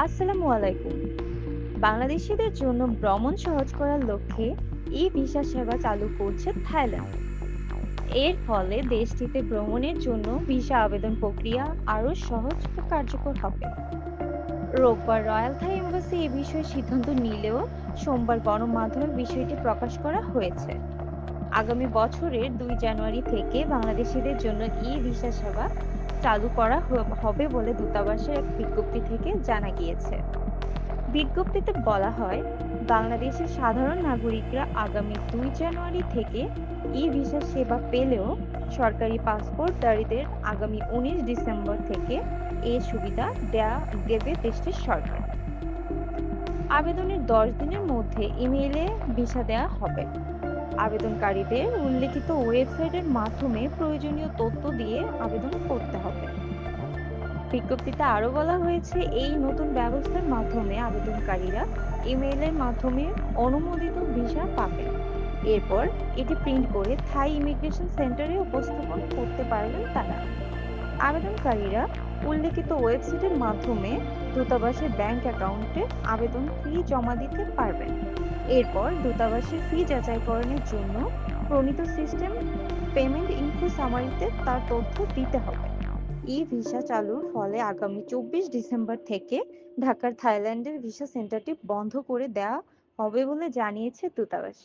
আসসালামু আলাইকুম। বাংলাদেশিদের জন্য ভ্রমণ সহজ করার লক্ষ্যে ই ভিসা সেবা চালু করছে থাইল্যান্ড। এর ফলে দেশটিতে ভ্রমণের জন্য ভিসা আবেদন প্রক্রিয়া আরো সহজ ও কার্যকর হবে। রোববার রয়্যাল থাই এম্বাসি এ বিষয়ে সিদ্ধান্ত নিলেও সোমবার গণমাধ্যমে বিষয়টি প্রকাশ করা হয়েছে। আগামী বছরের ২ জানুয়ারি থেকে বাংলাদেশিদের জন্য ই ভিসা সেবা চালু করা হবে বলে দূতাবাসের এক বিজ্ঞপ্তি থেকে জানা গিয়েছে। বিজ্ঞপ্তিতে বলা হয়, বাংলাদেশের সাধারণ নাগরিকরা আগামী ২ জানুয়ারি থেকে ই ভিসা সেবা পেলেও সরকারি পাসপোর্টধারীদের আগামী ১৯ ডিসেম্বর থেকে এ সুবিধা দেবে দেশটির সরকার। আবেদনের ১০ দিনের মধ্যে ইমেইলে ভিসা দেওয়া হবে। আবেদনকারীদের উল্লেখিত ওয়েবসাইটের মাধ্যমে প্রয়োজনীয় তথ্য দিয়ে আবেদন করতে হবে। বিজ্ঞপ্তিতে আরো বলা হয়েছে, এই নতুন ব্যবস্থার মাধ্যমে আবেদনকারীরা ইমেইলের মাধ্যমে অনুমোদিত ভিসা পাবেন। এরপর এটি প্রিন্ট করে থাই ইমিগ্রেশন সেন্টারে উপস্থাপন করতে পারবেন তারা। আবেদনকারীরা উল্লেখিত ওয়েবসাইটের মাধ্যমে দূতাবাসের ব্যাংক অ্যাকাউন্টে আবেদন ফি জমা দিতে পারবেন। এরপর দূতাবাসের ফি যাচাইকরণের জন্য প্রণীত সিস্টেম পেমেন্ট ইনফো সামারিতে তার তথ্য দিতে হবে। ই ভিসা চালুর ফলে আগামী ২৪ ডিসেম্বর থেকে ঢাকার থাইল্যান্ডের ভিসা সেন্টারটি বন্ধ করে দেওয়া হবে বলে জানিয়েছে দূতাবাস।